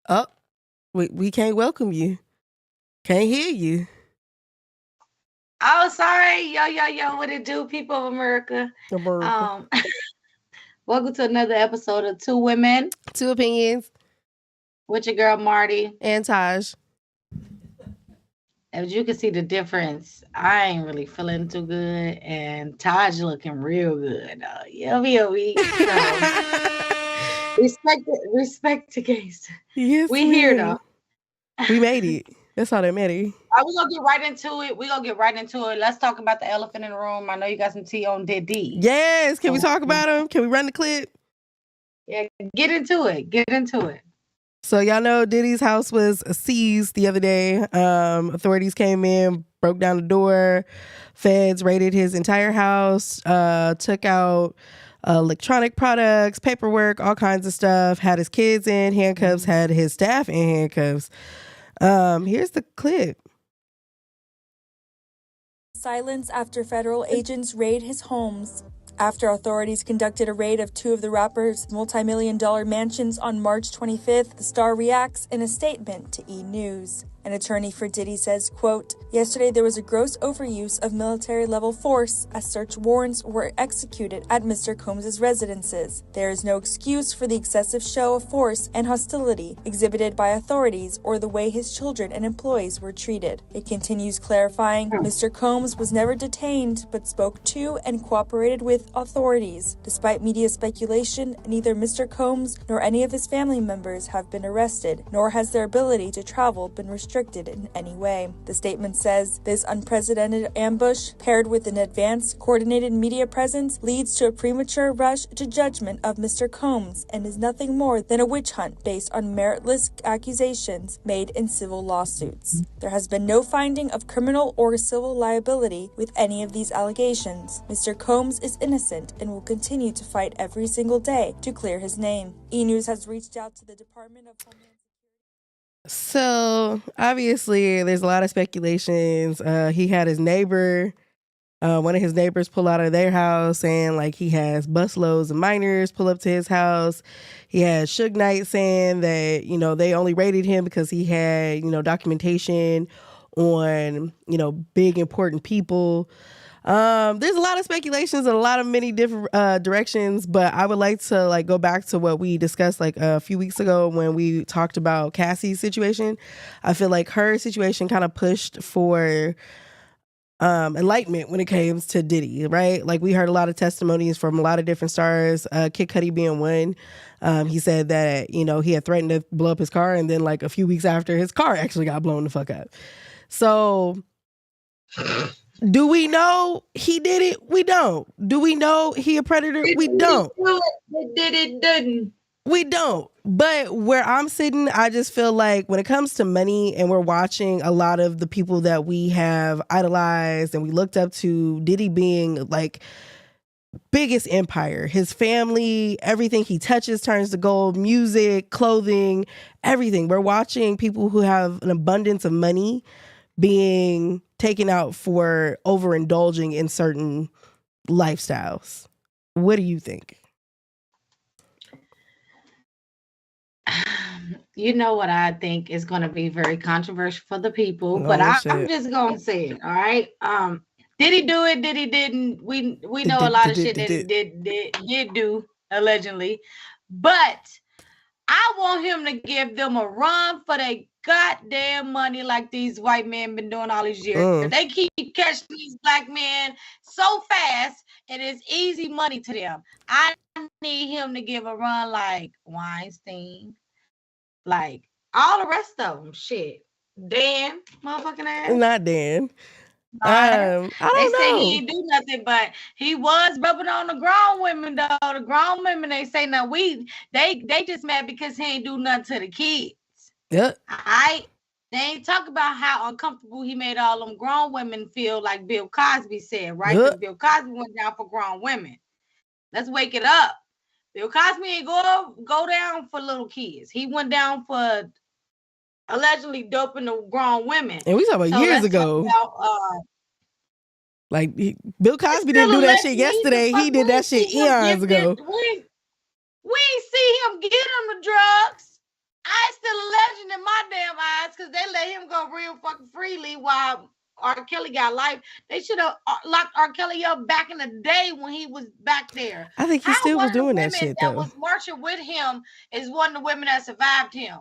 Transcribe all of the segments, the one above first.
Oh, we can't welcome you. Can't hear you. Oh, sorry. Yo, what it do, people of America? America. Um, welcome to another episode of Two Women Two opinions with your girl Marty. and Taj. As you can see the difference, I ain't really feeling too good, and Taj looking real good. Respect the case. Yes, We here though. ma'am. We made it. That's all that matters. We gonna get right into it. We gonna get right into it. Let's talk about the elephant in the room. I know you got some tea on Diddy. Yes. Can we So talk about him? Can we run the clip? yeah, get into it. Get into it. So y'all know Diddy's house was seized the other day. Authorities came in, broke down the door. Feds raided his entire house, took out electronic products, paperwork, all kinds of stuff. Had his kids in handcuffs, had his staff in handcuffs. Here's the clip. Silence after federal agents raid his homes. After authorities conducted a raid of two of the rapper's multi-million-dollar mansions on March 25th, the star reacts in a statement to E! News. An attorney for Diddy says, quote, "Yesterday there was a gross overuse of military-level force as search warrants were executed at Mr. Combs' residences. There is no excuse for the excessive show of force and hostility exhibited by authorities or the way his children and employees were treated." It continues clarifying, Mr. Combs was never detained but spoke to and cooperated with authorities. Despite media speculation, neither Mr. Combs nor any of his family members have been arrested, nor has their ability to travel been restricted in any way. The statement says, "This unprecedented ambush, paired with an advanced, coordinated media presence, leads to a premature rush to judgment of Mr. Combs and is nothing more than a witch hunt based on meritless accusations made in civil lawsuits. There has been no finding of criminal or civil liability with any of these allegations. Mr. Combs is innocent and will continue to fight every single day to clear his name." E! News has reached out to the Department of Homeland So obviously, there's a lot of speculations. He had his neighbor, one of his neighbors, pull out of their house, and like he has busloads of minors pull up to his house. He had Suge Knight saying that they only raided him because he had documentation on big important people. There's a lot of speculations and a lot of many different directions, but I would like to go back to what we discussed a few weeks ago when we talked about Cassie's situation. I feel like her situation kind of pushed for enlightenment when it came to Diddy, right? Like we heard a lot of testimonies from a lot of different stars, Kid Cudi being one. He said that he had threatened to blow up his car, and then a few weeks after, his car actually got blown the fuck up. So do we know he did it? We don't. Do we know he a predator? We don't. We don't. But where I'm sitting, I just feel like when it comes to money and we're watching a lot of the people that we have idolized and we looked up to, Diddy being biggest empire, his family, everything he touches turns to gold, music, clothing, everything. We're watching people who have an abundance of money being taken out for overindulging in certain lifestyles. What do you think? You know what I think is going to be very controversial for the people, but I'm just going to say it. All right. Did he do it? Did he didn't? We know a lot of shit that he did do allegedly, but I want him to give them a run for their goddamn money like these white men been doing all these years. They keep catching these black men so fast, it is easy money to them. I need him to give a run like Weinstein, like all the rest of them. Shit. Dan, motherfucking ass. Not Dan. I don't know. Say he ain't do nothing, but he was rubbing on the grown women though. The grown women, they say now they just mad because he ain't do nothing to the kids. Yep. They ain't talk about how uncomfortable he made all them grown women feel, like Bill Cosby said, right? Because Bill Cosby went down for grown women. Let's wake it up. Bill Cosby ain't go down for little kids. He went down for allegedly doping the grown women. And we talking about years ago. Bill Cosby didn't do that shit yesterday. He did that shit eons ago. We ain't see him get him the drugs. I still in my damn eyes because they let him go real fucking freely while R. Kelly got life. They should have locked R. Kelly up back in the day when he was back there. I think he still was doing that shit, though. That was marching with him is one of the women that survived him.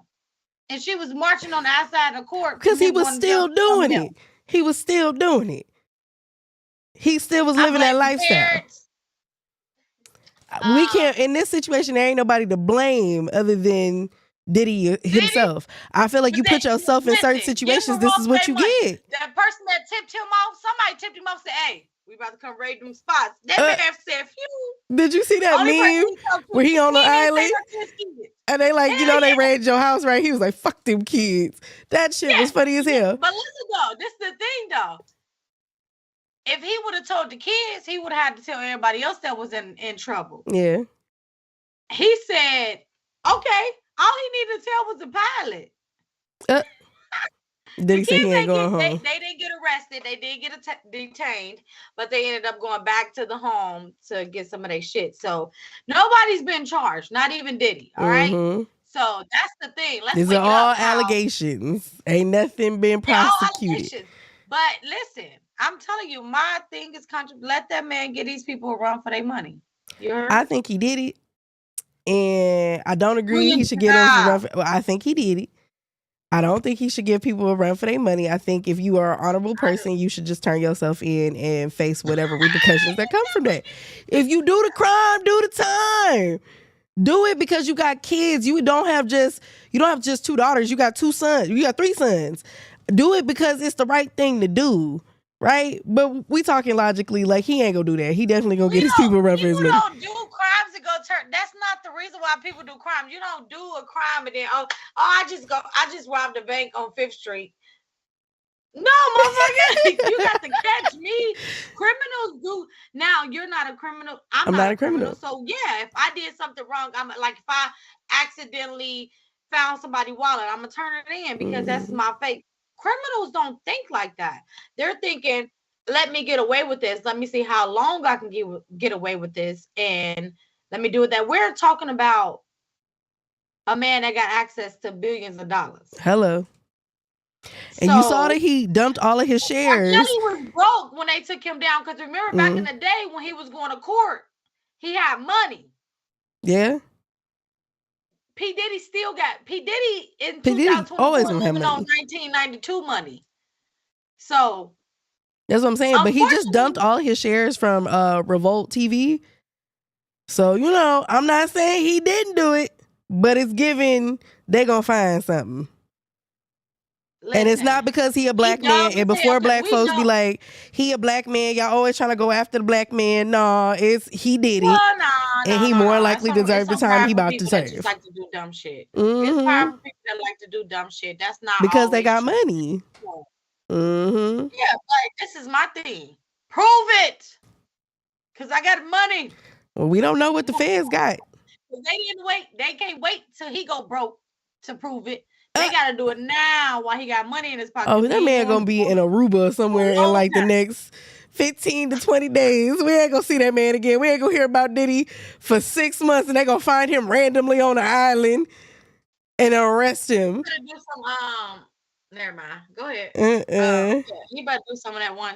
And she was marching on the outside of the court. Because he was still doing it. He was still doing it. He still was living that lifestyle. We can't, in this situation, there ain't nobody to blame other than Diddy himself. I feel like you put yourself in certain situations, this is what you get. That person that tipped him off, somebody tipped him off and said, hey, we about to come raid them spots. That man said, phew. Did you see that meme where he on the island? And they like, they raided your house, right? He was like, fuck them kids. That shit was funny as hell. But listen, though, this is the thing, though. If he would have told the kids, he would have had to tell everybody else that was in trouble. Yeah. He said, okay, all he needed to tell was the pilot. Did he say he ain't going home? They didn't get arrested. They did get detained, but they ended up going back to the home to get some of their shit. So nobody's been charged, not even Diddy. All right. So that's the thing. These are all allegations. Ain't nothing been prosecuted. But listen, I'm telling you, my thing is let that man get these people a run for their money. You heard? I think he did it. And I don't agree he should get them a run for, I think he did it. I don't think he should give people a run for their money. I think if you are an honorable person, you should just turn yourself in and face whatever repercussions that come from that. If you do the crime, do the time. Do it because you got kids. You don't have just 2 daughters. You got 2 sons. You got 3 sons. Do it because it's the right thing to do. Right? But we talking logically, like he ain't gonna do that. He definitely gonna get his people a run for his money. You don't do crimes and go turn. That's not the reason why people do crimes. You don't do a crime and then I just robbed a bank on 5th Street. No, motherfucker, you got to catch me. Criminals do. Now you're not a criminal. I'm not a criminal. So yeah, if I did something wrong, I'm like if I accidentally found somebody's wallet, I'm gonna turn it in because that's my fate. Criminals don't think like that. They're thinking, let me get away with this. Let me see how long I can get away with this. And let me do it that. We're talking about a man that got access to billions of dollars. Hello. And you saw that he dumped all of his shares. He was broke when they took him down. Because remember back in the day when he was going to court, he had money. Yeah. P. Diddy in 2024 living on 1992 money. So that's what I'm saying. But he just dumped all his shares from Revolt TV. So, I'm not saying he didn't do it, but it's given they gonna find something. Listen, and it's not because he a black man. And before black folks be like, he a black man, y'all always trying to go after the black man. No, it's he did it. And he more likely deserved the time he about to serve. Just like to do dumb shit. It's powerful people that like to do dumb shit. That's not because they got money. Yeah, but this is my thing. Prove it. Because I got money. Well, we don't know what the feds got. They didn't wait. They can't wait till he go broke to prove it. They gotta do it now while he got money in his pocket. Oh, that man gonna be in Aruba somewhere in like the next 15 to 20 days. We ain't gonna see that man again. We ain't gonna hear about Diddy for 6 months, and they gonna find him randomly on an island and arrest him. Never mind. Go ahead. He better do some of that one.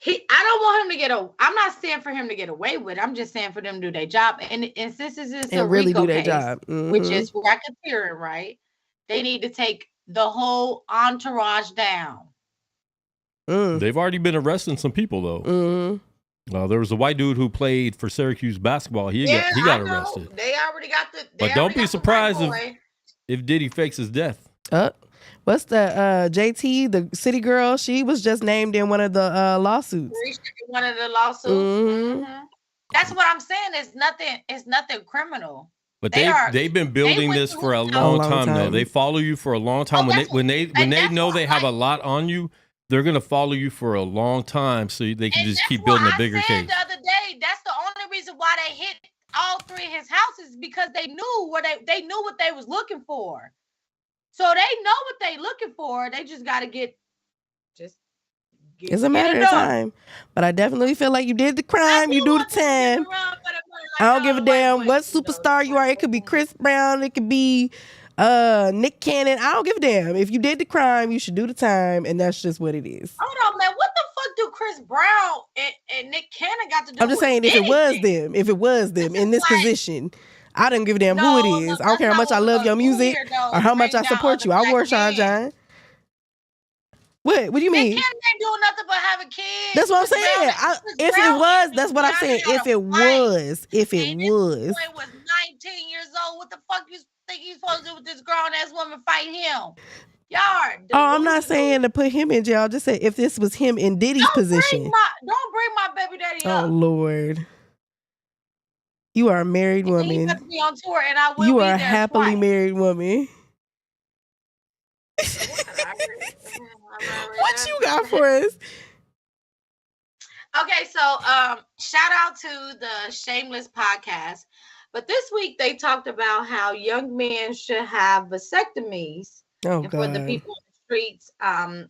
I don't want him to I'm not saying for him to get away with it. I'm just saying for them to do their job. And since this is a really RICO do their case, job, which is racketeering, right? They need to take the whole entourage down. They've already been arresting some people though. There was a white dude who played for Syracuse basketball. He got arrested. They already got but don't be surprised if Diddy fakes his death. What's the JT, the city girl? She was just named in one of the lawsuits. One of the lawsuits. That's what I'm saying. It's nothing criminal. But they've been building this for a long time though. They follow you for a long time. When they know they have a lot on you, they're gonna follow you for a long time, so they can just keep building a bigger case. The other day, that's the only reason why they hit all 3 of his houses, because they knew they knew what they was looking for. So they know what they looking for. They just got to get it's a matter of time. But I definitely feel like you did the crime. You do the time. I don't give a damn what superstar you are. It could be Chris Brown. It could be Nick Cannon, I don't give a damn. If you did the crime, you should do the time, and that's just what it is. Hold on, man. What the fuck do Chris Brown and Nick Cannon got to do? I'm just saying, if it was them in this position, I don't give a damn who it is. I don't care how much I love your music or how much I support you. I wore Sean John. What do you mean? Nick Cannon ain't doing nothing but having kids. That's what I'm saying. If it was, that's what I'm saying. If it was. This boy was 19 years old. What the fuck you think he's supposed to do with this grown ass woman fighting him? I'm not saying to put him in jail. Just say if this was him in Diddy's position. Don't bring my baby daddy up. Oh Lord. You are a married woman. He's going to be on tour, and I will You be are there a happily twice. Married woman. What you got for us? Okay, so shout out to the Shameless podcast. But this week they talked about how young men should have vasectomies. Oh, for the people in the streets,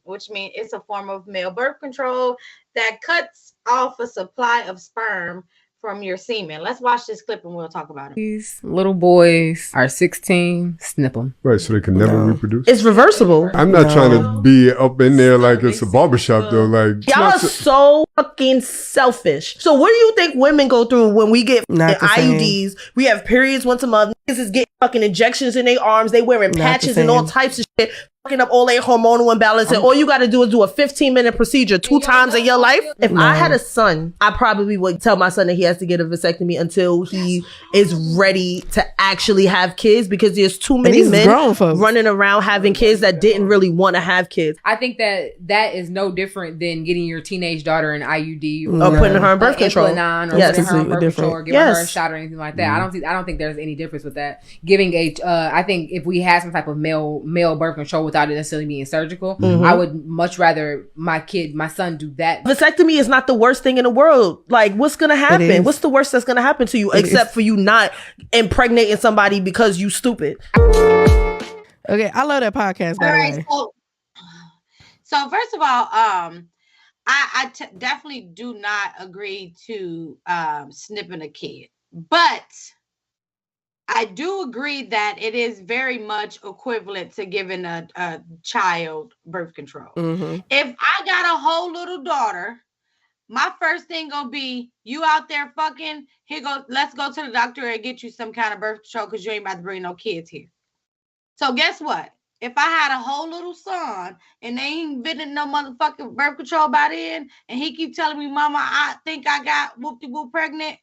which means it's a form of male birth control that cuts off a supply of sperm from your semen. Let's watch this clip and we'll talk about it. These little boys are 16, snip them. Right, so they can never reproduce. It's reversible. I'm not trying to be up in there like it's a barbershop though. Like y'all are so fucking selfish. So what do you think women go through when we get IUDs? We have periods once a month. Niggas is getting fucking injections in their arms. They wearing patches and all types of shit. Fucking up all their hormonal imbalance, and all you got to do is do a 15-minute procedure 2 times in your life. If I had a son, I probably would tell my son that he has to get a vasectomy until he is ready to actually have kids, because there's too many men running around having kids that didn't really want to have kids. I think that is no different than getting your teenage daughter an IUD or putting her on birth control, or putting her on birth control, or giving her a shot or anything like that. I don't think there's any difference with that. Giving I think if we had some type of male birth control without it necessarily being surgical, I would much rather my son do that. Vasectomy is not the worst thing in the world. Like, what's gonna happen? What's the worst that's gonna happen to you except for you not impregnating somebody because you stupid? Okay, I love that podcast, by the way. So first of all, I definitely do not agree to snipping a kid, but I do agree that it is very much equivalent to giving a child birth control. If I got a whole little daughter, my first thing gonna be, you out there fucking, let's go to the doctor and get you some kind of birth control, because you ain't about to bring no kids here. So guess what? If I had a whole little son and they ain't been in no motherfucking birth control by then, and he keep telling me, Mama, I think I got whoop-de-whoop pregnant,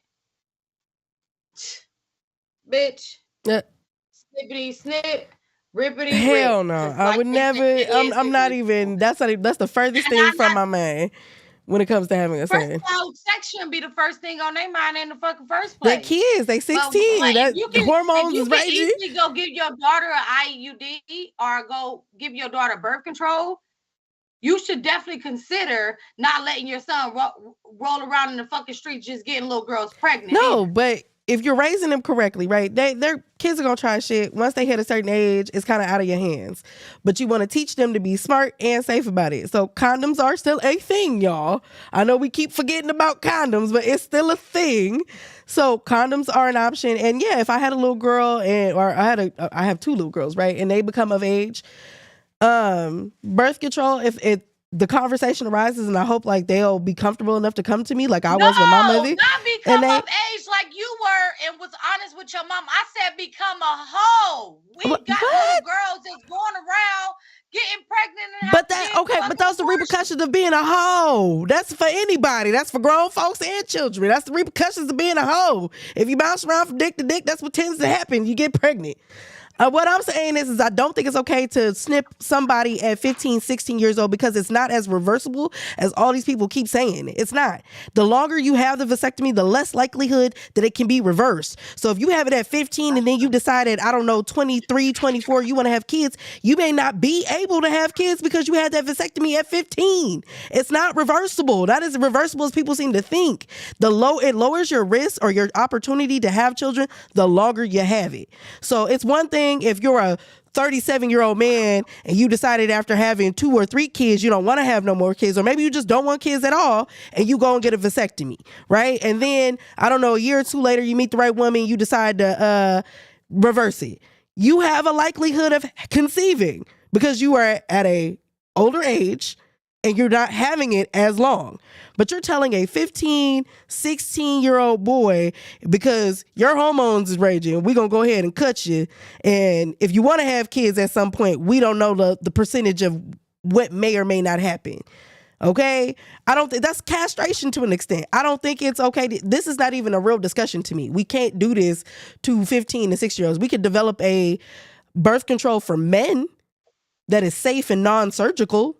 bitch, snippity snip, rippity. Hell no, I would never. I'm not even. That's the furthest thing from my man when it comes to having a son. First of all, sex shouldn't be the first thing on their mind in the fucking first place. They're kids. They 16. The hormones is raging. You can easily go give your daughter an IUD or go give your daughter birth control. You should definitely consider not letting your son roll around in the fucking street just getting little girls pregnant. No, but if you're raising them correctly, right? Their kids are gonna try shit. Once they hit a certain age, it's kind of out of your hands. But you want to teach them to be smart and safe about it. So condoms are still a thing, y'all. I know we keep forgetting about condoms, but it's still a thing. So condoms are an option. And yeah, if I had a little girl I have 2 little girls, right? And they become of age, birth control, if the conversation arises, and I hope like they'll be comfortable enough to come to me like I was with my mother. Not become of age like you were and was honest with your mom. I said become a hoe. We got little girls that's going around getting pregnant. But those are the repercussions of being a hoe. That's for anybody. That's for grown folks and children. That's the repercussions of being a hoe. If you bounce around from dick to dick, that's what tends to happen. You get pregnant. What I'm saying is I don't think it's okay to snip somebody at 15, 16 years old, because it's not as reversible as all these people keep saying. It's not. The longer you have the vasectomy, the less likelihood that it can be reversed. So if you have it at 15 and then you decided, 23, 24, you want to have kids, you may not be able to have kids because you had that vasectomy at 15. It's not reversible. Not as reversible as people seem to think. It lowers your risk or your opportunity to have children the longer you have it. So it's one thing if you're a 37-year-old man and you decided after having 2 or 3 kids you don't want to have no more kids, or maybe you just don't want kids at all, and you go and get a vasectomy, right? And then a year or 2 later you meet the right woman, you decide to reverse it. you have a likelihood of conceiving because you are at a older age and you're not having it as long. But you're telling a 15, 16-year-old boy, because your hormones is raging, we're going to go ahead and cut you. And if you want to have kids at some point, we don't know the percentage of what may or may not happen. Okay? I don't think that's castration to an extent. I don't think it's okay. This is not even a real discussion to me. We can't do this to 15 and 6-year-olds. We could develop a birth control for men that is safe and non-surgical.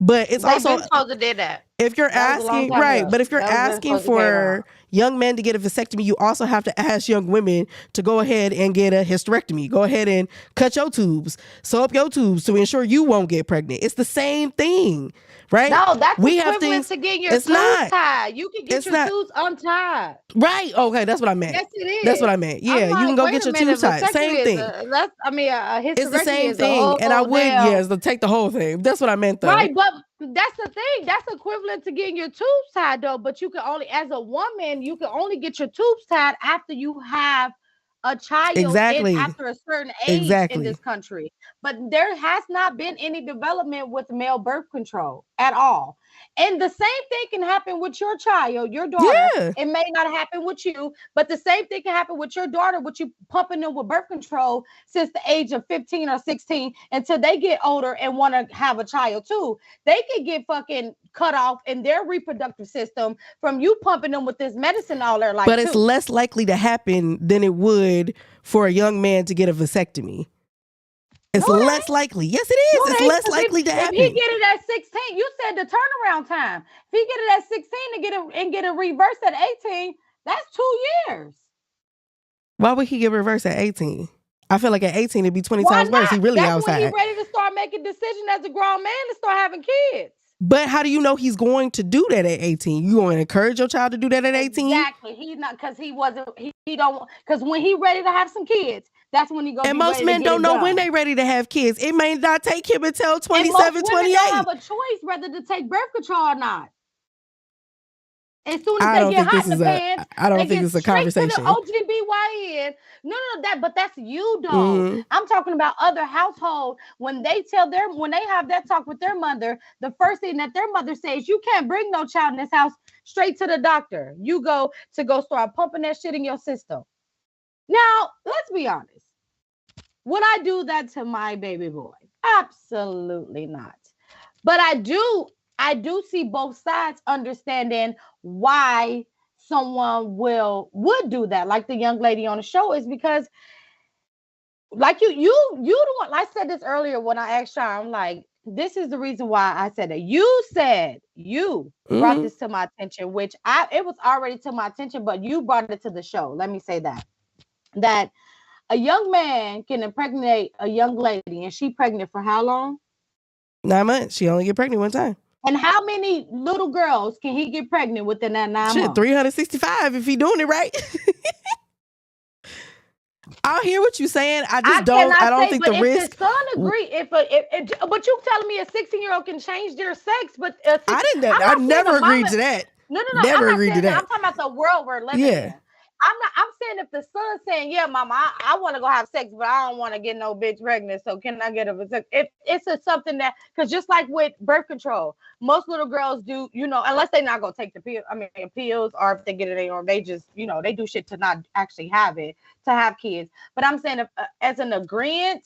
But it's also supposed to do that. If you're asking, right, but if you're asking for young men to get a vasectomy, you also have to ask young women to go ahead and get a hysterectomy. Go ahead and cut your tubes, sew up your tubes to ensure you won't get pregnant. It's the same thing, right? No, that's equivalent to getting your tubes tied. You can get your tubes untied. Right. Okay, that's what I meant. Yes, it is. That's what I meant. Yeah, you can go get your tubes tied. Same thing. It's the same thing. And I would, take the whole thing. That's what I meant, though. Right, but that's the thing. That's equivalent to getting your tubes tied, though. But you can only, as a woman, you can only get your tubes tied after you have a child after a certain age in this country. But there has not been any development with male birth control at all. And the same thing can happen with your child, your daughter. Yeah. It may not happen with you, but the same thing can happen with your daughter, with you pumping them with birth control since the age of 15 or 16 until they get older and want to have a child too. They can get fucking cut off in their reproductive system from you pumping them with this medicine all their life. But it's less likely to happen than it would for a young man to get a vasectomy. It's less likely. Yes, it is. It's less likely to happen. If he get it at 16, you said the turnaround time. If he get it at 16 and get a reverse at 18, that's 2 years. Why would he get reversed at 18? I feel like at 18 it'd be 20 times worse. He really outside. That's when he's ready to start making decisions as a grown man to start having kids. But how do you know he's going to do that at 18? You going to encourage your child to do that at 18? Exactly. He's not, because he don't, because when he ready to have some kids, that's when he goes. And most men don't know when they ready to have kids. It may not take him until 27, 28. Don't have a choice whether to take birth control or not. As soon as they get hot in the pants, I don't think it's a conversation. To the OGBYN. No, but that's you, though. Mm-hmm. I'm talking about other households. When they have that talk with their mother, the first thing that their mother says, you can't bring no child in this house, straight to the doctor. You go start pumping that shit in your system. Now, let's be honest. Would I do that to my baby boy? Absolutely not. But I do see both sides understanding why someone would do that, like the young lady on the show, is because, like you the one. I said this earlier when I asked Sean, I'm like, this is the reason why I said that. You said you brought this to my attention, which it was already to my attention, but you brought it to the show. Let me say that a young man can impregnate a young lady, and she pregnant for how long? 9 months. She only get pregnant one time. And how many little girls can he get pregnant within that 9 months? 365 if he doing it right. I hear what you're saying. I don't think the risk. If the son agree, but you telling me a 16-year-old can change their sex, but I've never agreed to that. No. Never agreed to that. I'm talking about the world we're living in. I'm saying if the son's saying, yeah, mama, I want to go have sex, but I don't want to get no bitch pregnant. So can I get a vasectomy? If it's something that, because just like with birth control, most little girls do, unless they're not going to take the pills, or if they get it, or they just, they do shit to not actually have it, to have kids. But I'm saying if, as an agreement,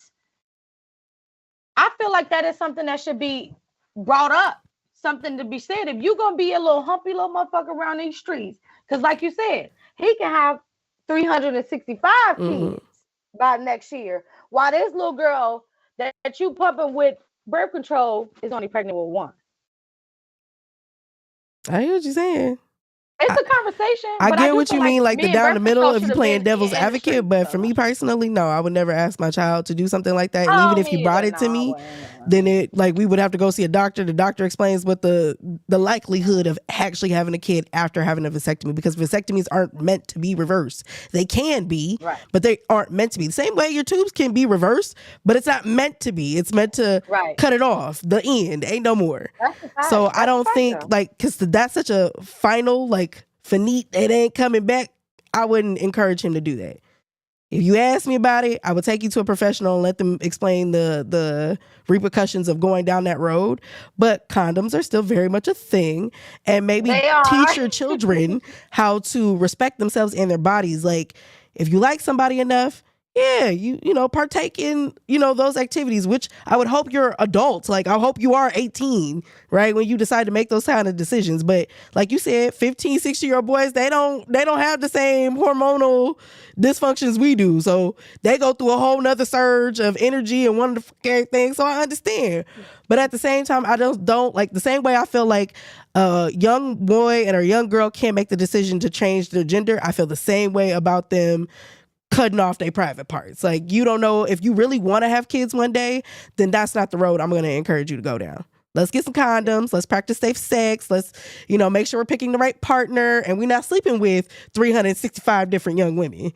I feel like that is something that should be brought up, something to be said. If you're going to be a little humpy little motherfucker around these streets, because like you said, he can have 365 kids by next year, while this little girl that you pumping with birth control is only pregnant with one. I hear what you're saying. It's a conversation. I get what you mean, like the down the middle if you're playing devil's advocate. But for me personally, no, I would never ask my child to do something like that. And even if he brought it to me, then we would have to go see a doctor. The doctor explains what the likelihood of actually having a kid after having a vasectomy, because vasectomies aren't meant to be reversed. They can be, but they aren't meant to be. The same way your tubes can be reversed, but it's not meant to be. It's meant to cut it off. The end. Ain't no more. So I don't think because that's such a final finite, it ain't coming back. I wouldn't encourage him to do that. If you ask me about it, I would take you to a professional and let them explain the repercussions of going down that road. But condoms are still very much a thing. And maybe teach your children how to respect themselves and their bodies. Like, if you like somebody enough, yeah, you know, partake in, you know, those activities, which I would hope you're adults. Like, I hope you are 18, right, when you decide to make those kind of decisions. But like you said, 15, 16-year-old boys, they don't have the same hormonal dysfunctions we do. So they go through a whole nother surge of energy and wanting to fuck everything. So I understand. But at the same time, I don't like, the same way I feel like a young boy and a young girl can't make the decision to change their gender, I feel the same way about them cutting off their private parts. Like, you don't know if you really want to have kids one day, then that's not the road I'm going to encourage you to go down. Let's get some condoms. Let's practice safe sex. Let's, you know, make sure we're picking the right partner and we're not sleeping with 365 different young women.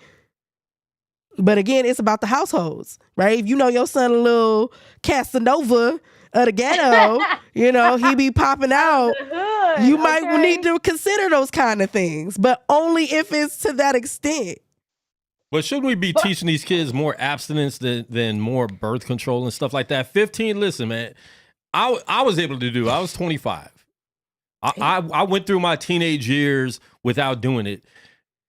But again, it's about the households, right? If you know your son a little Casanova of the ghetto, you know, he be popping out, you might need to consider those kind of things, but only if it's to that extent. But shouldn't we be teaching these kids more abstinence than more birth control and stuff like that? 15, listen, man, I was able to do, I was 25. I went through my teenage years without doing it.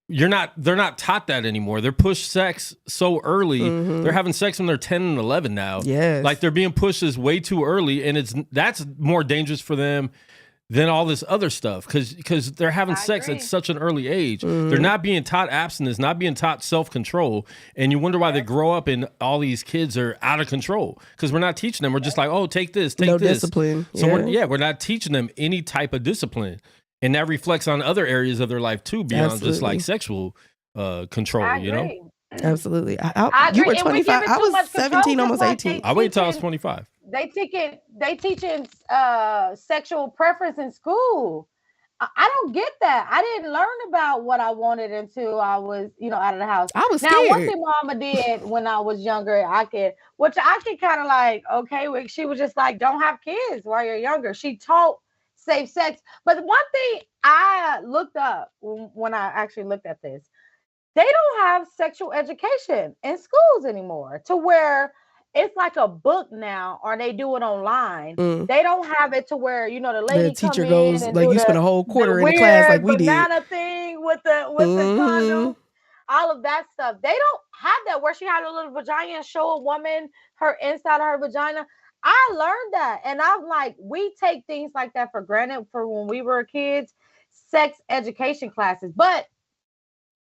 They're not taught that anymore. They're pushed sex so early. Mm-hmm. They're having sex when they're 10 and 11 now. Yes. Like, they're being pushed this way too early, and that's more dangerous for them than all this other stuff, because they're having sex at such an early age. Mm-hmm. They're not being taught abstinence, not being taught self-control, and you wonder why they grow up and all these kids are out of control, because we're not teaching them. We're just like, oh, take this, take no this. Discipline. So we're not teaching them any type of discipline, and that reflects on other areas of their life too, beyond just like sexual control. You know, absolutely. You were 25. I was 17, almost 18. I waited until I was 25. They teaching sexual preference in school. I don't get that. I didn't learn about what I wanted until I was, you know, out of the house. I was scared. Now, one thing Mama did when I was younger, I could kind of like, okay, she was just like, don't have kids while you're younger. She taught safe sex. But one thing I looked up when I actually looked at this, they don't have sexual education in schools anymore, to where it's like a book now, or they do it online. They don't have it to where, you know, the lady, the teacher goes like, you spend a whole quarter in the class like we did. Banana thing with the condom, all of that stuff. They don't have that, where she had a little vagina and show a woman her inside of her vagina. I learned that, and I'm like, we take things like that for granted for when we were kids, sex education classes. But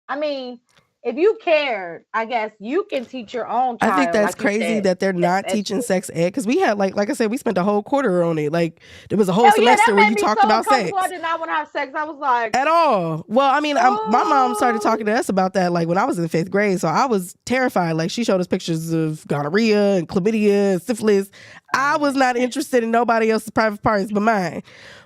I mean, if you cared, I guess you can teach your own child. I think that's crazy that they're not teaching sex ed, because we had like I said, we spent a whole quarter on it. Like, there was a whole semester where you talked about sex. I did not want to have sex. I was like, at all. Well, I mean, my mom started talking to us about that like when I was in 5th grade, so I was terrified. Like, she showed us pictures of gonorrhea and chlamydia and syphilis. I was not interested in nobody else's private parts but mine.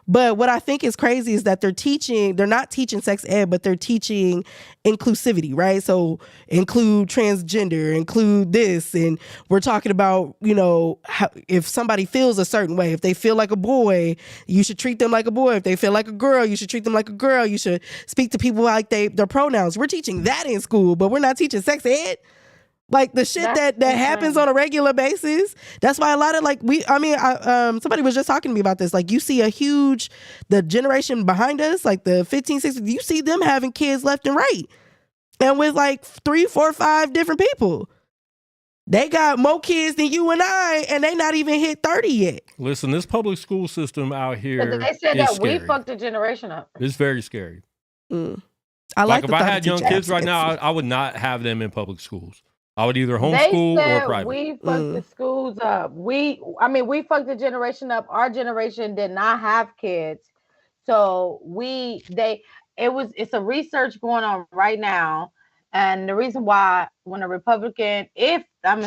But what I think is crazy is that they're not teaching sex ed, but they're teaching inclusivity, right? So include transgender, include this. And we're talking about, you know, how, if somebody feels a certain way, if they feel like a boy, you should treat them like a boy. If they feel like a girl, you should treat them like a girl. You should speak to people like their pronouns. We're teaching that in school, but we're not teaching sex ed. Like, the shit that happens on a regular basis. That's why a lot of somebody was just talking to me about this. Like, you see the generation behind us, like the 15, 16, you see them having kids left and right. And with like 3, 4, 5 different people. They got more kids than you and I, and they not even hit 30 yet. Listen, this public school system out here, they said that scary. We fucked the generation up. It's very scary. I like if I had young kids right now, I would not have them in public schools. I would either homeschool or private. We fucked the schools up. We fucked the generation up. Our generation did not have kids. So it's a research going on right now. And the reason why, when a Republican, if a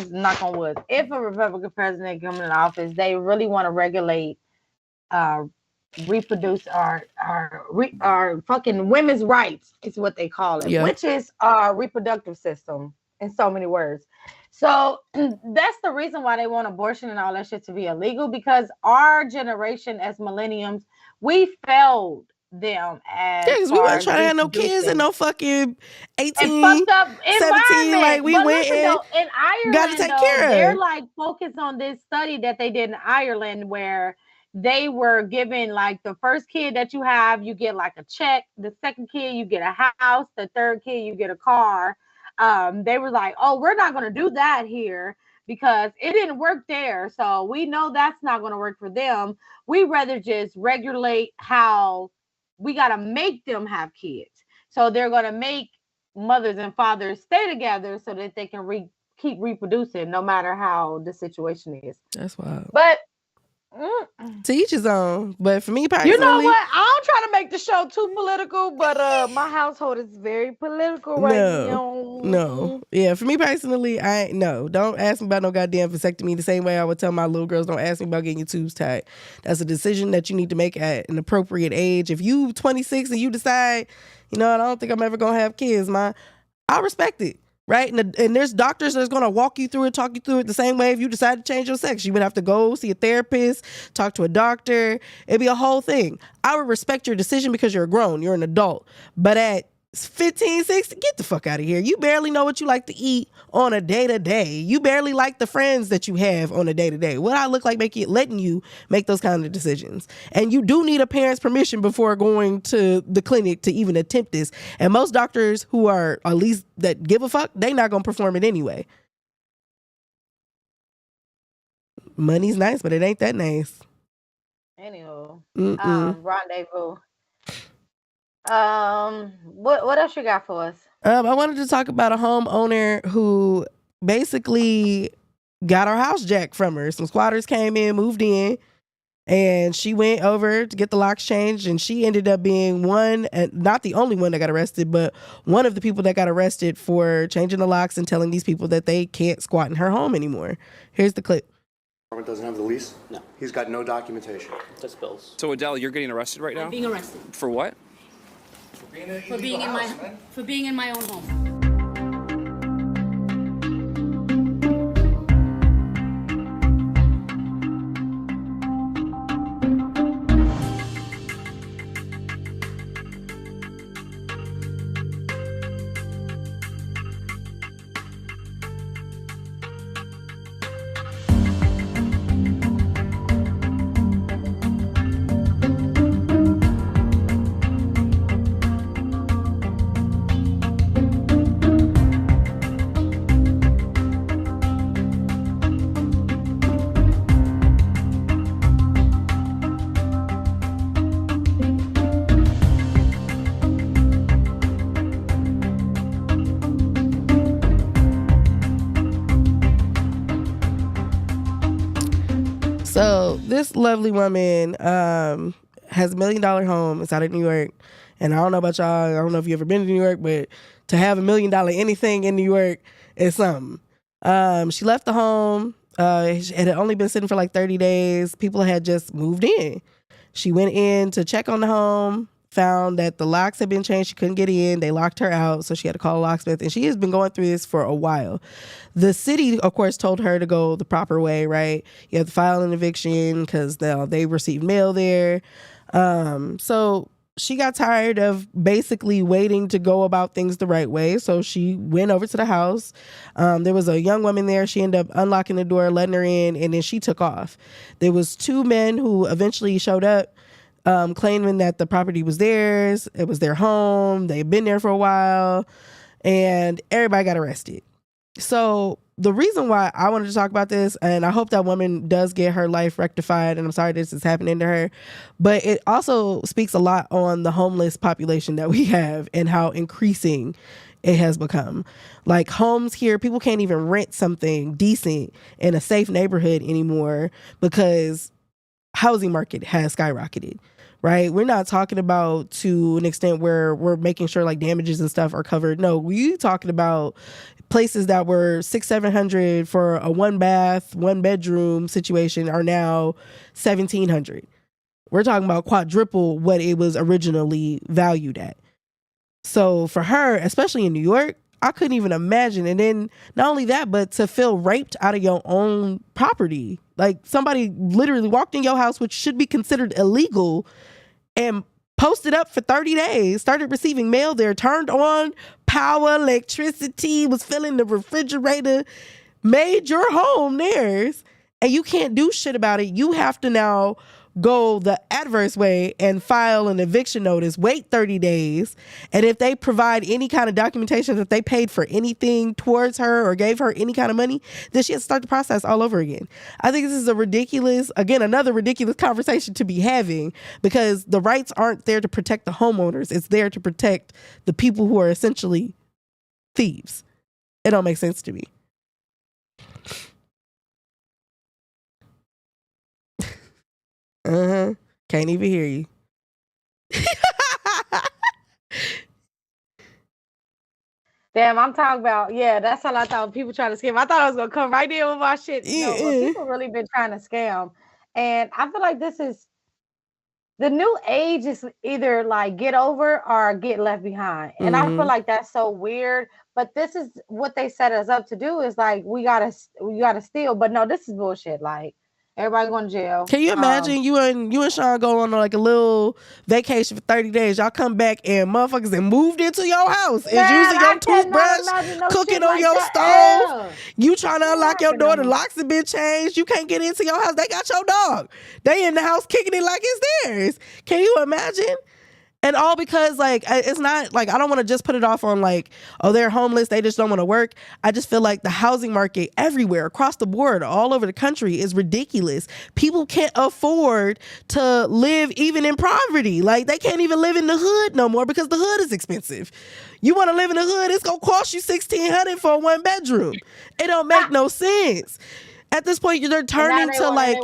Republican president comes in office, they really want to regulate reproduce our fucking women's rights, is what they call it, which is our reproductive system. In so many words. So that's the reason why they want abortion and all that shit to be illegal, because our generation as millenniums, we failed them as because we weren't trying to have no kids and no fucking 18, fucked up 17. Like we went in Ireland, got to take care of. They're like focused on this study that they did in Ireland where they were given like the first kid that you have, you get like a check. The second kid, you get a house. The third kid, you get a car. They were like, oh, we're not going to do that here because it didn't work there. So we know that's not going to work for them. We rather just regulate how we got to make them have kids. So they're going to make mothers and fathers stay together so that they can keep reproducing no matter how the situation is. That's wild. But to each his own. But for me personally, you know what? I don't try to make the show too political, but my household is very political right now. No. Yeah, for me personally, don't ask me about no goddamn vasectomy the same way I would tell my little girls, don't ask me about getting your tubes tied. That's a decision that you need to make at an appropriate age. If you 26 and you decide, I don't think I'm ever gonna have kids, I respect it. Right? And there's doctors that's going to walk you through it, talk you through it the same way if you decide to change your sex. You would have to go see a therapist, talk to a doctor. It'd be a whole thing. I would respect your decision because you're grown. You're an adult. But at 15, 16, get the fuck out of here. You barely know what you like to eat on a day-to-day. You barely like the friends that you have on a day-to-day. What I look like letting you make those kind of decisions. And you do need a parent's permission before going to the clinic to even attempt this. And most doctors who are at least that give a fuck, they not going to perform it anyway. Money's nice, but it ain't that nice. Anywho, rendezvous. What else you got for us? I wanted to talk about a homeowner who basically got her house jacked from her. Some squatters came in, moved in, and she went over to get the locks changed, and she ended up being one, and not the only one that got arrested, but one of the people that got arrested for changing the locks and telling these people that they can't squat in her home anymore. Here's the clip. Doesn't have the lease? No. He's got no documentation. Just bills. So Adele, you're getting arrested right now? I'm being arrested. For what? For being in my own home. So this lovely woman has $1 million home inside of New York. And I don't know about y'all. I don't know if you've ever been to New York, but to have $1 million anything in New York is something. She left the home. It had only been sitting for like 30 days. People had just moved in. She went in to check on the home, found that the locks had been changed. She couldn't get in. They locked her out, so she had to call a locksmith. And she has been going through this for a while. The city, of course, told her to go the proper way, right? You have to file an eviction because they received mail there. So she got tired of basically waiting to go about things the right way. So she went over to the house. There was a young woman there. She ended up unlocking the door, letting her in, and then she took off. There was 2 men who eventually showed up, claiming that the property was theirs. It was their home. They'd been there for a while, and everybody got arrested. So the reason why I wanted to talk about this, and I hope that woman does get her life rectified, and I'm sorry this is happening to her, but it also speaks a lot on the homeless population that we have and how increasing it has become. Like homes here, people can't even rent something decent in a safe neighborhood anymore because housing market has skyrocketed. Right? We're not talking about to an extent where we're making sure like damages and stuff are covered. No, we're talking about places that were $600-700 for a 1-bath, 1-bedroom situation are now $1,700. We're talking about quadruple what it was originally valued at. So for her, especially in New York, I couldn't even imagine. And then not only that, but to feel raped out of your own property. Like somebody literally walked in your house, which should be considered illegal, and posted up for 30 days, started receiving mail there, turned on power, electricity, was filling the refrigerator, made your home theirs, and you can't do shit about it. You have to now go the adverse way and file an eviction notice, wait 30 days. And if they provide any kind of documentation that they paid for anything towards her or gave her any kind of money, then she has to start the process all over again. I think this is another ridiculous conversation to be having, because the rights aren't there to protect the homeowners. It's there to protect the people who are essentially thieves. It don't make sense to me. Can't even hear you. Damn, I'm talking about, that's all I thought. People trying to scam. I thought I was going to come right in with my shit. No, but people really been trying to scam. And I feel like this is, the new age is either like get over or get left behind. And I feel like that's so weird. But this is what they set us up to do, is like, we gotta steal. But no, this is bullshit. Like, everybody going to jail. Can you imagine you and Sean go on like a little vacation for 30 days? Y'all come back and motherfuckers and moved into your house. It's using your toothbrush, cooking on your stove. You trying to unlock your door, the locks have been changed. You can't get into your house. They got your dog. They in the house kicking it like it's theirs. Can you imagine? And all because, like, it's not like, I don't want to just put it off on like, oh, they're homeless, they just don't want to work. I just feel like the housing market everywhere across the board, all over the country, is ridiculous. People can't afford to live even in poverty. Like, they can't even live in the hood no more because the hood is expensive. You want to live in the hood, it's going to cost you $1,600 for a 1-bedroom. It don't make no sense. At this point, they're turning to like,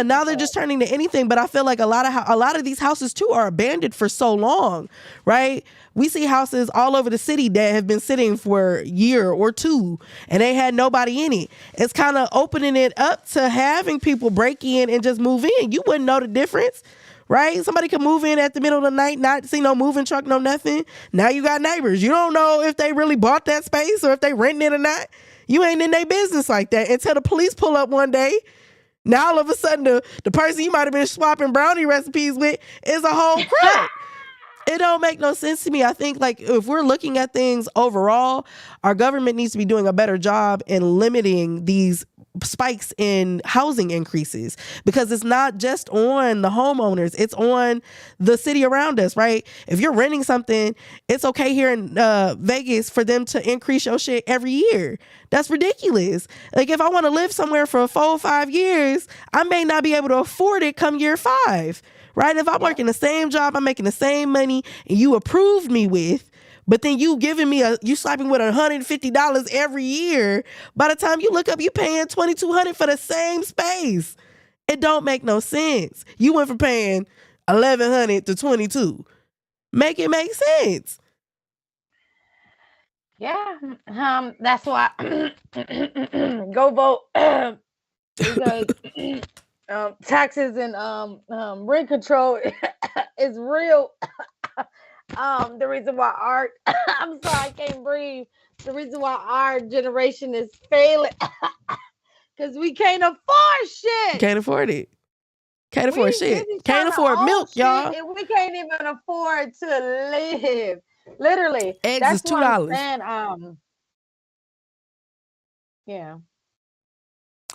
now they're just turning to anything. But I feel like a lot of these houses too are abandoned for so long, right? We see houses all over the city that have been sitting for a year or two and they had nobody in it. It's kind of opening it up to having people break in and just move in. You wouldn't know the difference, right? Somebody could move in at the middle of the night, not see no moving truck, no nothing. Now you got neighbors. You don't know if they really bought that space or if they renting it or not. You ain't in their business like that until the police pull up one day. Now all of a sudden the person you might have been swapping brownie recipes with is a whole crook. It don't make no sense to me. I think like if we're looking at things overall, our government needs to be doing a better job in limiting these spikes in housing increases, because it's not just on the homeowners, it's on the city around us, right? If you're renting something, it's okay here in Vegas for them to increase your shit every year. That's ridiculous. Like if I want to live somewhere for 4 or 5 years, I may not be able to afford it come year 5, right? If I'm working the same job, I'm making the same money, and you approved me with, but then you giving me you slapping with $150 every year. By the time you look up, you paying $2,200 for the same space. It don't make no sense. You went from paying $1,100 to $2,200. Make it make sense. Yeah, that's why go vote. Because taxes and rent control is real. The reason why I'm sorry, I can't breathe. The reason why our generation is failing, because we can't afford shit. Can't afford it. Can't afford shit. Can't afford milk, y'all. We can't even afford to live. Literally, eggs that's is $2. Yeah.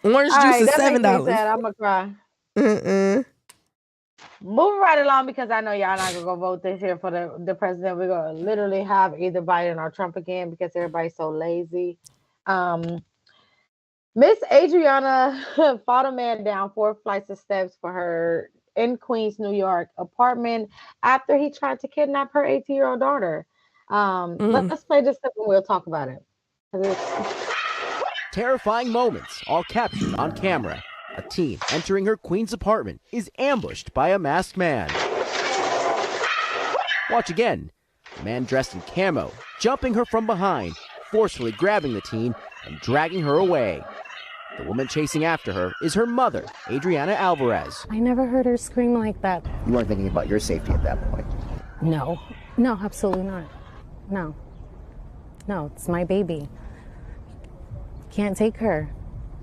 Orange juice is $7. I'm gonna cry. Moving right along, because I know y'all not gonna go vote this year for the president. We're gonna literally have either Biden or Trump again because everybody's so lazy. Miss Adriana fought a man down 4 flights of steps for her in Queens, New York apartment after he tried to kidnap her 18-year-old daughter. Let's play this clip and we'll talk about it. Terrifying moments, all captured on camera. A teen entering her Queens apartment is ambushed by a masked man. Watch again. A man dressed in camo, jumping her from behind, forcefully grabbing the teen and dragging her away. The woman chasing after her is her mother, Adriana Alvarez. I never heard her scream like that. You weren't thinking about your safety at that point? No, absolutely not. No, it's my baby. Can't take her.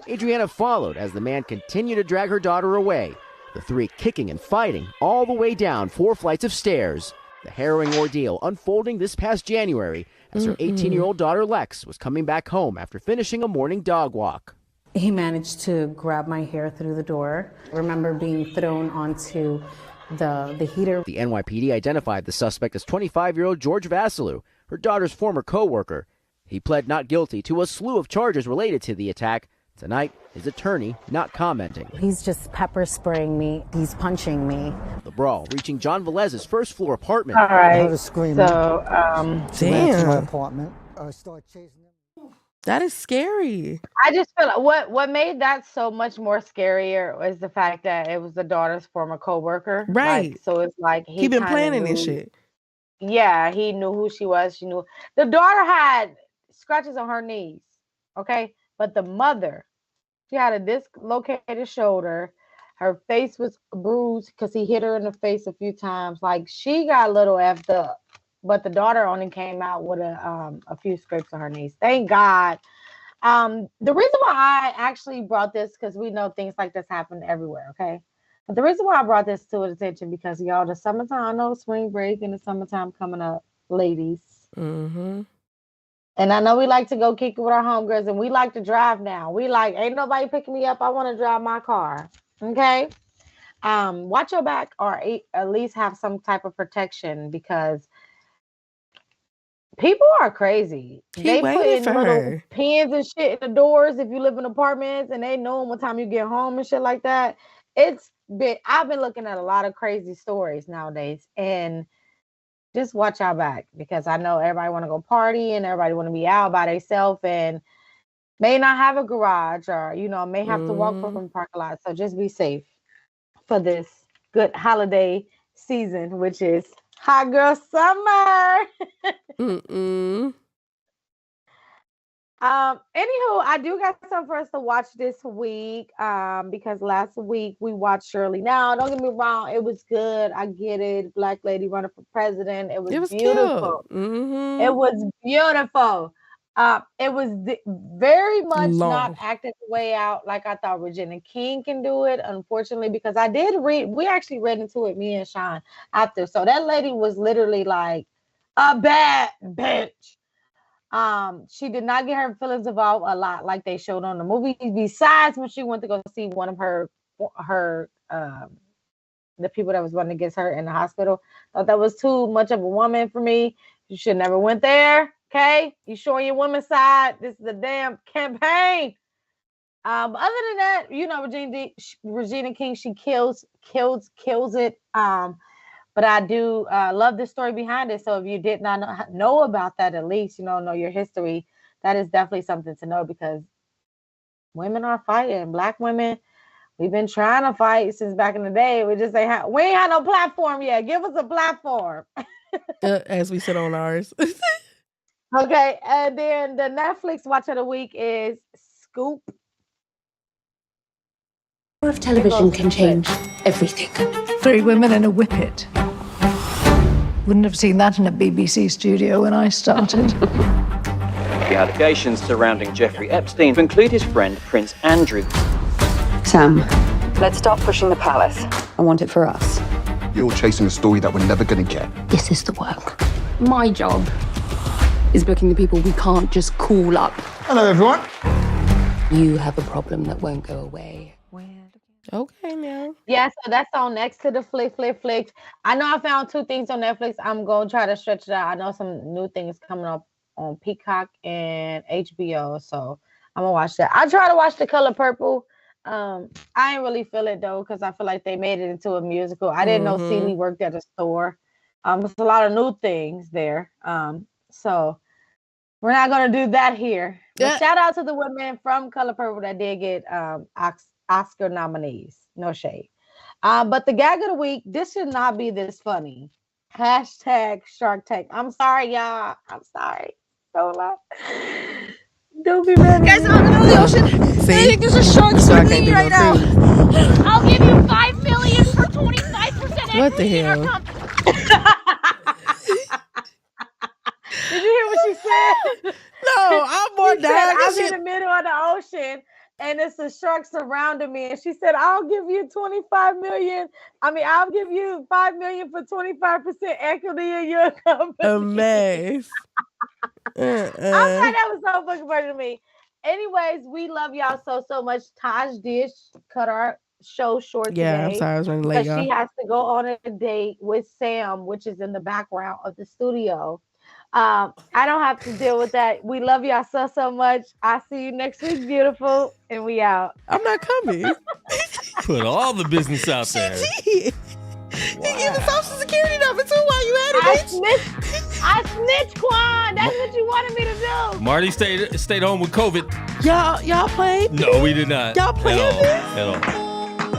Adriana followed as the man continued to drag her daughter away. The three kicking and fighting all the way down 4 flights of stairs. The harrowing ordeal unfolding this past January as her 18-year-old daughter Lex was coming back home after finishing a morning dog walk. He managed to grab my hair through the door. I remember being thrown onto the heater. The NYPD identified the suspect as 25-year-old George Vasilou, her daughter's former co-worker. He pled not guilty to a slew of charges related to the attack. Tonight, his attorney not commenting. He's just pepper spraying me. He's punching me. The brawl reaching John Velez's first-floor apartment. All right. I heard a scream. So, Ran to my apartment. I started chasing him. That is scary. I just feel like what made that so much more scarier was the fact that it was the daughter's former coworker. Right. Like, so it's like he been planning this shit. Yeah, he knew who she was. She knew the daughter had scratches on her knees. Okay. But the mother, she had a dislocated shoulder. Her face was bruised because he hit her in the face a few times. Like, she got a little effed up. But the daughter only came out with a few scrapes on her knees. Thank God. The reason why I actually brought this, because we know things like this happen everywhere, okay? But the reason why I brought this to attention, because y'all, the summertime, I know spring break and the summertime coming up, ladies. Mm-hmm. And I know we like to go kick it with our homegirls, and we like to drive now. We like, ain't nobody picking me up. I want to drive my car. Okay? Watch your back, or at least have some type of protection, because people are crazy. They put in little pins and shit in the doors if you live in apartments, and they know what time you get home and shit like that. I've been looking at a lot of crazy stories nowadays, and just watch our back, because I know everybody want to go party and everybody want to be out by themselves and may not have a garage, or, may have to walk from the parking lot. So just be safe for this good holiday season, which is hot girl summer. Anywho, I do got something for us to watch this week, because last week we watched Shirley. Now, don't get me wrong, it was good. I get it. Black lady running for president. It was beautiful. Mm-hmm. It was beautiful. It was very much not acted the way out like I thought Regina King can do it, unfortunately, because I did read, we actually read into it, me and Sean, after. So that lady was literally like a bad bitch. She did not get her feelings involved a lot like they showed on the movie. Besides when she went to go see one of her the people that was running against her in the hospital. Thought that was too much of a woman for me. You should never went there. Okay, you showing your women's side. This is a damn campaign. But other than that, Regina King, she kills it. But I do love the story behind it. So if you did not know about that, at least, know your history. That is definitely something to know, because women are fighting. Black women, we've been trying to fight since back in the day. We just ain't had no platform yet. Give us a platform. As we sit on ours. Okay. And then the Netflix watch of the week is Scoop. If television can change everything. 3 women and a whippet. Wouldn't have seen that in a BBC studio when I started. The allegations surrounding Jeffrey Epstein include his friend Prince Andrew. Sam, let's stop pushing the palace. I want it for us. You're chasing a story that we're never going to get. This is the work. My job is booking the people we can't just call up. Hello, everyone. You have a problem that won't go away. Okay, now. Yeah, so that's on next to the flicks. I know I found 2 things on Netflix. I'm going to try to stretch it out. I know some new things coming up on Peacock and HBO, so I'm going to watch that. I try to watch The Color Purple. I ain't really feel it, though, because I feel like they made it into a musical. I didn't know Celie worked at a store. There's a lot of new things there. So we're not going to do that here. But shout out to the women from Color Purple that did get Oscar nominees. No shade. But the gag of the week, this should not be this funny. Hashtag Shark Tank. I'm sorry, y'all. I'm sorry. So loud. Don't be mad. Guys, I'm in the ocean. I think there's a shark swimming right now. I'll give you $5 million for 25%. What the hell? Did you hear what she said? No, I'm more down. I'm in the middle of the ocean, and it's a shark surrounding me. And she said, I'll give you 25 million. I'll give you 5 million for 25% equity in your company. A mess. I'm sorry, that was so fucking funny to me. Anyways, we love y'all so much. Taj did cut our show short today. Yeah, I'm sorry, I was running late, y'all. She has to go on a date with Sam, which is in the background of the studio. I don't have to deal with that. We love y'all so much. I'll see you next week, beautiful, and we out. I'm not coming. Put all the business out there. Wow. You gave the social security number too while you had it. I snitched, Quan. That's what you wanted me to do. Marty stayed home with COVID. Y'all played? No, we did not. Y'all played at all.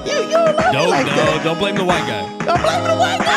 You don't love me like that. Don't blame the white guy. Don't blame the white guy.